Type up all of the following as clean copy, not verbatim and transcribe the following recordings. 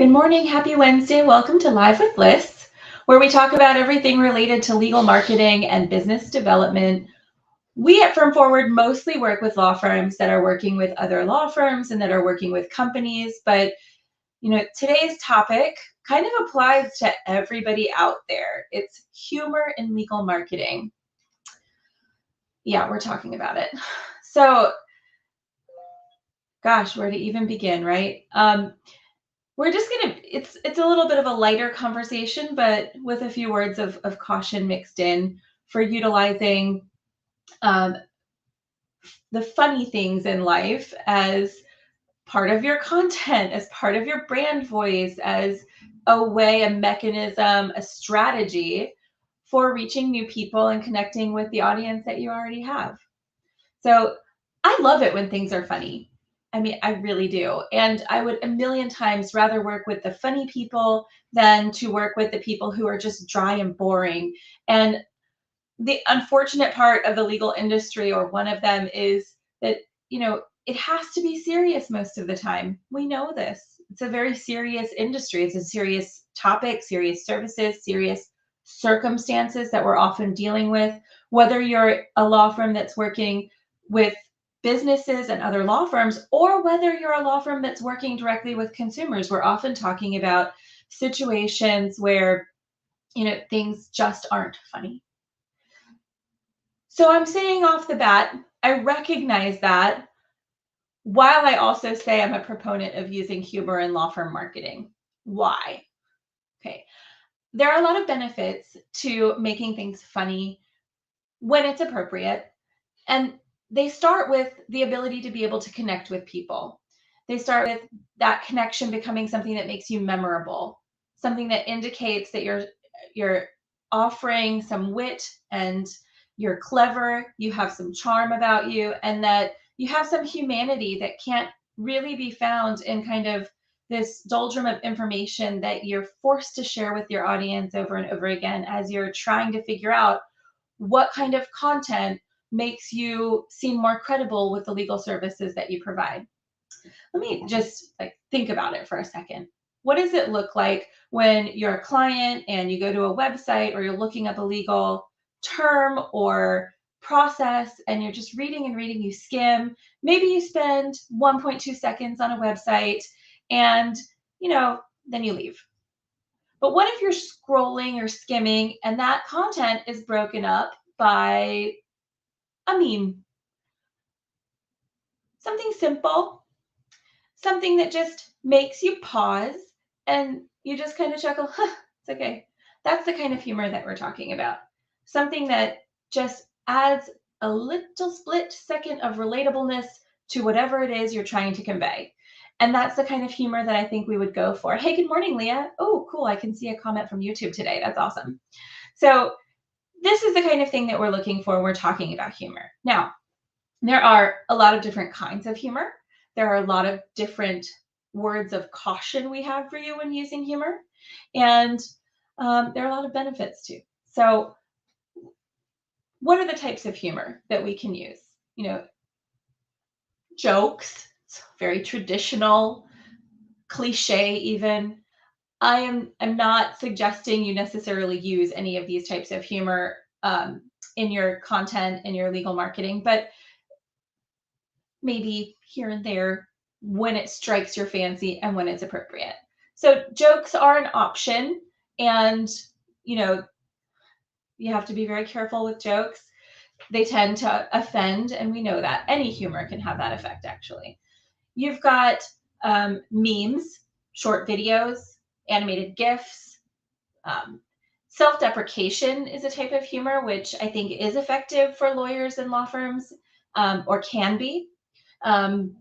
Good morning. Happy Wednesday. Welcome to Live with Liz, where we talk about everything related to legal marketing and business development. We at Firm Forward mostly work with law firms that are working with other law firms and that are working with companies. But, today's topic kind of applies to everybody out there. It's humor in legal marketing. Yeah, we're talking about it. So, gosh, where to even begin, right? We're just it's a little bit of a lighter conversation, but with a few words of caution mixed in for utilizing um, the funny things in life as part of your content, as part of your brand voice, as a way, a mechanism, a strategy for reaching new people and connecting with the audience that you already have. So I love it when things are funny. I mean, I really do. And I would a million times rather work with the funny people than to work with the people who are just dry and boring. And the unfortunate part of the legal industry, or one of them, is that, it has to be serious most of the time. We know this. It's a very serious industry. It's a serious topic, serious services, serious circumstances that we're often dealing with. Whether you're a law firm that's working with businesses and other law firms, or whether you're a law firm that's working directly with consumers, we're often talking about situations where, things just aren't funny. So I'm saying off the bat, I recognize that, while I also say I'm a proponent of using humor in law firm marketing. Why? Okay. There are a lot of benefits to making things funny when it's appropriate. And they start with the ability to be able to connect with people. They start with that connection becoming something that makes you memorable, something that indicates that you're offering some wit and you're clever, you have some charm about you, and that you have some humanity that can't really be found in kind of this doldrum of information that you're forced to share with your audience over and over again as you're trying to figure out what kind of content makes you seem more credible with the legal services that you provide. Let me just think about it for a second. What does it look like when you're a client and you go to a website, or you're looking up a legal term or process and you're just reading and reading, you skim, maybe you spend 1.2 seconds on a website and, then you leave. But what if you're scrolling or skimming and that content is broken up by a meme? Something simple, something that just makes you pause and you just kind of chuckle, huh, it's okay. That's the kind of humor that we're talking about. Something that just adds a little split second of relatableness to whatever it is you're trying to convey. And that's the kind of humor that I think we would go for. Hey, good morning, Leah. Oh, cool. I can see a comment from YouTube today. That's awesome. So this is the kind of thing that we're looking for when we're talking about humor. Now, there are a lot of different kinds of humor. There are a lot of different words of caution we have for you when using humor. And there are a lot of benefits too. So what are the types of humor that we can use? Jokes, very traditional, cliche even. I'm not suggesting you necessarily use any of these types of humor in your content, in your legal marketing, but maybe here and there when it strikes your fancy and when it's appropriate. So jokes are an option, and you have to be very careful with jokes. They tend to offend, and we know that. Any humor can have that effect, actually. You've got memes, short videos, animated GIFs. Self-deprecation is a type of humor which I think is effective for lawyers and law firms, or can be. And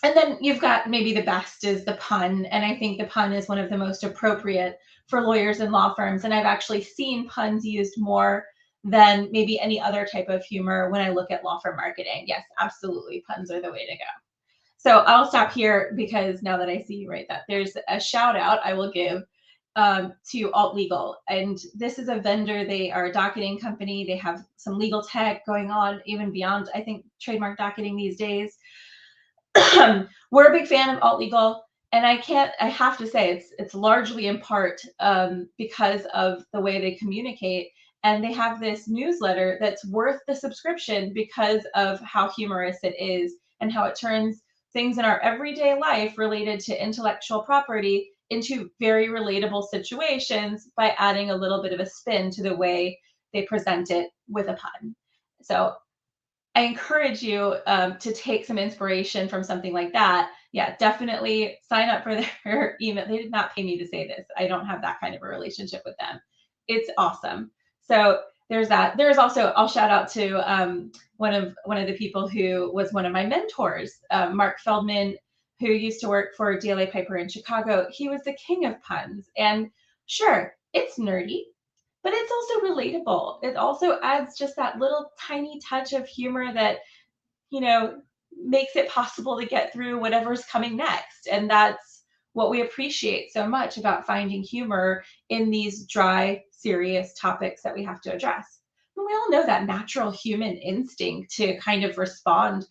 then you've got, maybe the best is the pun. And I think the pun is one of the most appropriate for lawyers and law firms. And I've actually seen puns used more than maybe any other type of humor when I look at law firm marketing. Yes, absolutely. Puns are the way to go. So I'll stop here because now that I see you write that, there's a shout out I will give to Alt Legal. And this is a vendor. They are a docketing company. They have some legal tech going on even beyond, I think, trademark docketing these days. We're a big fan of Alt Legal. And I have to say it's largely in part because of the way they communicate. And they have this newsletter that's worth the subscription because of how humorous it is and how it turns things in our everyday life related to intellectual property into very relatable situations by adding a little bit of a spin to the way they present it with a pun. So I encourage you to take some inspiration from something like that. Yeah, definitely sign up for their email. They did not pay me to say this. I don't have that kind of a relationship with them. It's awesome. So there's that. There's also, I'll shout out to one of the people who was one of my mentors, Mark Feldman, who used to work for DLA Piper in Chicago. He was the king of puns, and sure, it's nerdy, but it's also relatable. It also adds just that little tiny touch of humor that, you know, makes it possible to get through whatever's coming next. And that's what we appreciate so much about finding humor in these dry, serious topics that we have to address. And we all know that natural human instinct to kind of respond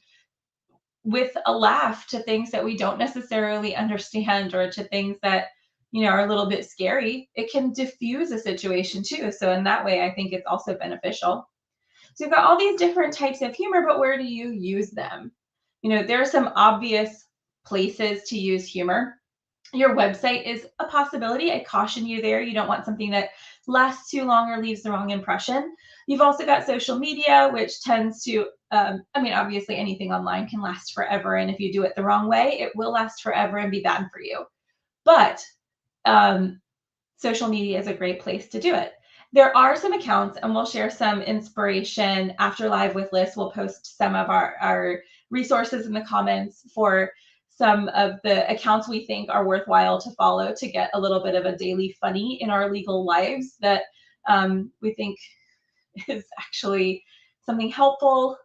with a laugh to things that we don't necessarily understand or to things that are a little bit scary. It can diffuse a situation too, so in that way I think it's also beneficial. So you've got all these different types of humor, but where do you use them? There are some obvious places to use humor. Your website is a possibility. I caution you there. You don't want something that lasts too long or leaves the wrong impression. You've also got social media, which tends to, obviously anything online can last forever. And if you do it the wrong way, it will last forever and be bad for you. But um, social media is a great place to do it. There are some accounts, and we'll share some inspiration after Live with Liz. We'll post some of our resources in the comments for some of the accounts we think are worthwhile to follow to get a little bit of a daily funny in our legal lives that we think is actually something helpful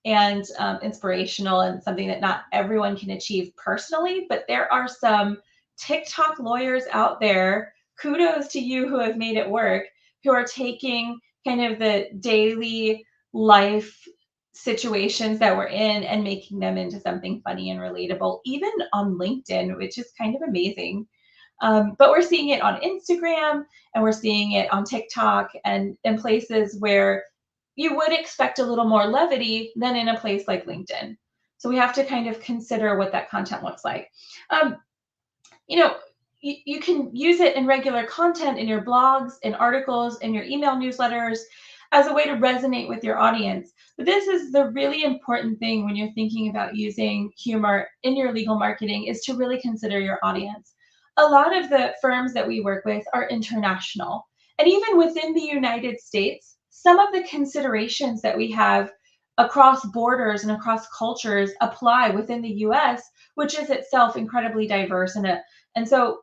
and inspirational and something that not everyone can achieve personally. But there are some TikTok lawyers out there, kudos to you who have made it work, who are taking kind of the daily life situations that we're in and making them into something funny and relatable, even on LinkedIn, which is kind of amazing. But we're seeing it on Instagram and we're seeing it on TikTok and in places where you would expect a little more levity than in a place like LinkedIn. So we have to kind of consider what that content looks like. Um, you can use it in regular content in your blogs, in articles, in your email newsletters as a way to resonate with your audience. But this is the really important thing when you're thinking about using humor in your legal marketing is to really consider your audience. A lot of the firms that we work with are international. And even within the United States, some of the considerations that we have across borders and across cultures apply within the US, which is itself incredibly diverse. And so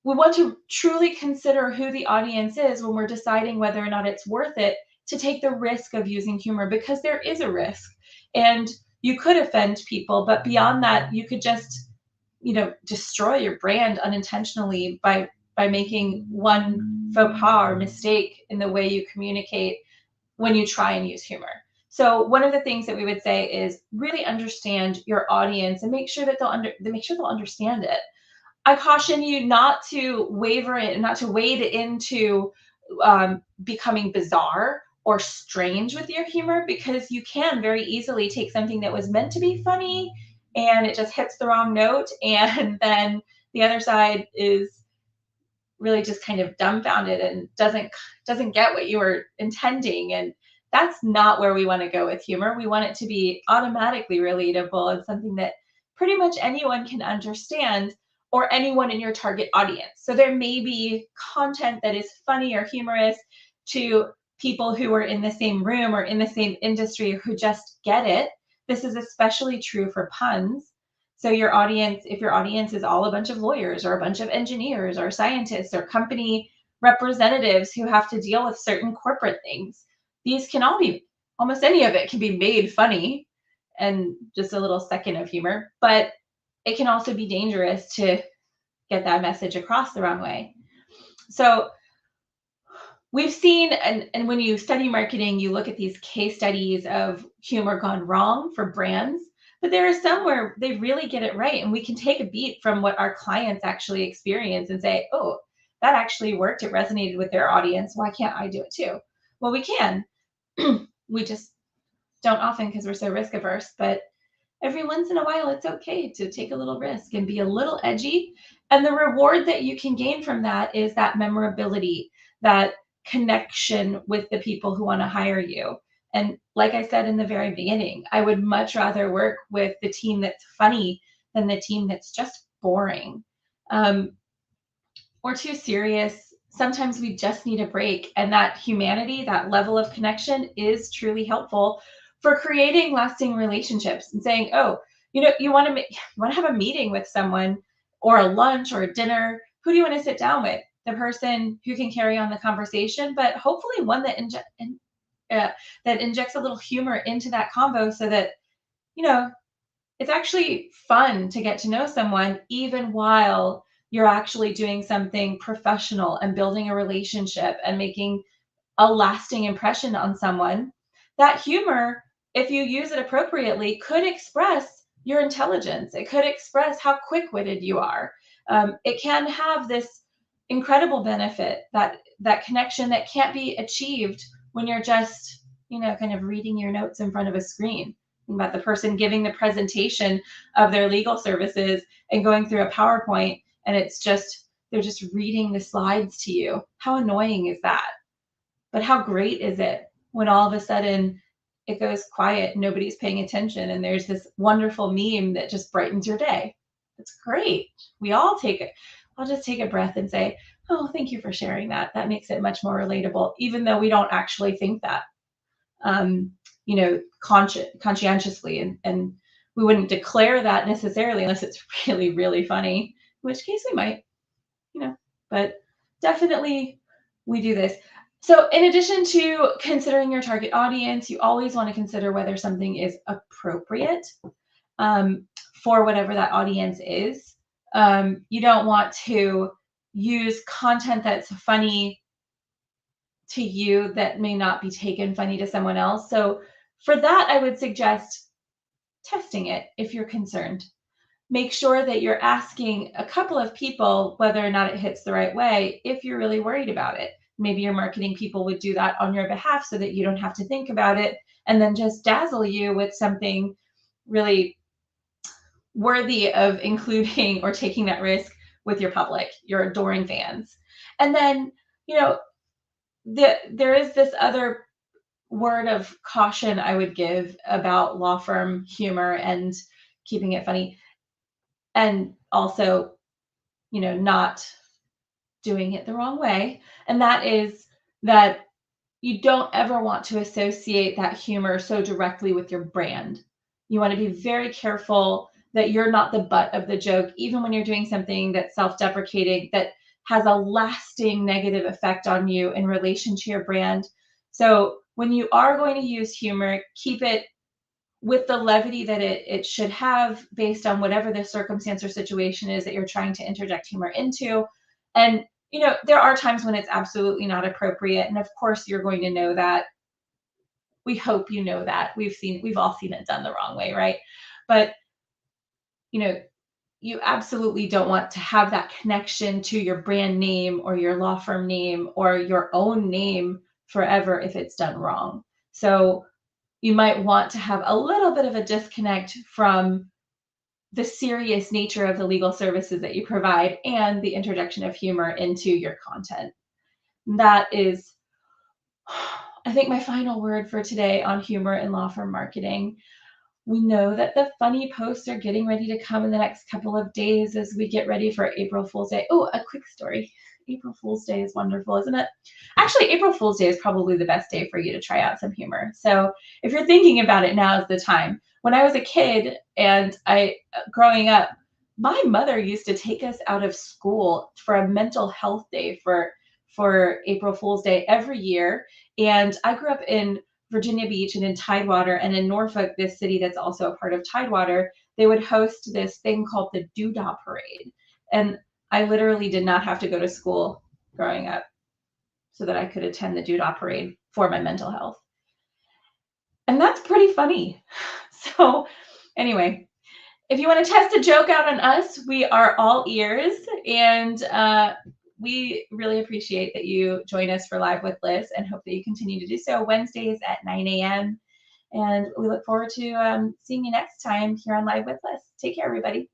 we want to truly consider who the audience is when we're deciding whether or not it's worth it to take the risk of using humor, because there is a risk and you could offend people, but beyond that, you could just, destroy your brand unintentionally by making one faux pas or mistake in the way you communicate when you try and use humor. So one of the things that we would say is really understand your audience and make sure that they'll understand it. I caution you not to waver it, not to wade into becoming bizarre or strange with your humor, because you can very easily take something that was meant to be funny and it just hits the wrong note, and then the other side is really just kind of dumbfounded and doesn't get what you were intending. And that's not where we want to go with humor. We want it to be automatically relatable and something that pretty much anyone can understand, or anyone in your target audience. So there may be content that is funny or humorous to people who are in the same room or in the same industry who just get it. This is especially true for puns. So your audience, if your audience is all a bunch of lawyers or a bunch of engineers or scientists or company representatives who have to deal with certain corporate things, these can all be, almost any of it can be made funny and just a little second of humor, but it can also be dangerous to get that message across the wrong way. So we've seen, and when you study marketing, you look at these case studies of humor gone wrong for brands, But there are some where they really get it right, and we can take a beat from what our clients actually experience and say, oh, that actually worked. It resonated with their audience. Why can't I do it too? Well, we can. We just don't often because we're so risk averse. But every once in a while, it's okay to take a little risk and be a little edgy. And the reward that you can gain from that is that memorability, that connection with the people who want to hire you. And like I said in the very beginning, I would much rather work with the team that's funny than the team that's just boring. Um, or too serious. Sometimes we just need a break. And that humanity, that level of connection is truly helpful for creating lasting relationships and saying, oh, you want to have a meeting with someone or a lunch or a dinner. Who do you want to sit down with? The person who can carry on the conversation, but hopefully one that injects a little humor into that convo so that, you know, it's actually fun to get to know someone even while you're actually doing something professional and building a relationship and making a lasting impression on someone. That humor, if you use it appropriately, could express your intelligence. It could express how quick-witted you are. It can have this incredible benefit, that connection that can't be achieved when you're just, kind of reading your notes in front of a screen. Think about the person giving the presentation of their legal services and going through a PowerPoint, and they're just reading the slides to you. How annoying is that? But how great is it when all of a sudden it goes quiet, nobody's paying attention, and there's this wonderful meme that just brightens your day? It's great. I'll just take a breath and say, oh, thank you for sharing that. That makes it much more relatable, even though we don't actually think that, conscientiously. And we wouldn't declare that necessarily unless it's really, really funny, in which case we might, but definitely we do this. So in addition to considering your target audience, you always want to consider whether something is appropriate for whatever that audience is. You don't want to use content that's funny to you that may not be taken funny to someone else. So for that, I would suggest testing it if you're concerned. Make sure that you're asking a couple of people whether or not it hits the right way if you're really worried about it. Maybe your marketing people would do that on your behalf so that you don't have to think about it and then just dazzle you with something really worthy of including or taking that risk with your public, your adoring fans. And then, there is this other word of caution I would give about law firm humor and keeping it funny, and also, not doing it the wrong way. And that is that you don't ever want to associate that humor so directly with your brand. You want to be very careful that you're not the butt of the joke, even when you're doing something that's self-deprecating, that has a lasting negative effect on you in relation to your brand. So when you are going to use humor, keep it with the levity that it should have based on whatever the circumstance or situation is that you're trying to interject humor into. And, there are times when it's absolutely not appropriate. And of course, you're going to know that. We hope you know that. We've all seen it done the wrong way, right? But, you absolutely don't want to have that connection to your brand name or your law firm name or your own name forever if it's done wrong. So you might want to have a little bit of a disconnect from the serious nature of the legal services that you provide and the introduction of humor into your content. That is, I think, my final word for today on humor in law firm marketing. We know that the funny posts are getting ready to come in the next couple of days as we get ready for April Fool's Day. Oh, a quick story. April Fool's Day is wonderful, isn't it? Actually, April Fool's Day is probably the best day for you to try out some humor. So if you're thinking about it, now is the time. When I was a kid and growing up, my mother used to take us out of school for a mental health day for April Fool's Day every year. And I grew up in Virginia Beach and in Tidewater, and in Norfolk, this city that's also a part of Tidewater, they would host this thing called the Doodah Parade. And I literally did not have to go to school growing up so that I could attend the Doodah Parade for my mental health. And that's pretty funny. So Anyway, if you want to test a joke out on us, we are all ears, and we really appreciate that you join us for Live with Liz, and hope that you continue to do so Wednesdays at 9 a.m. And we look forward to seeing you next time here on Live with Liz. Take care, everybody.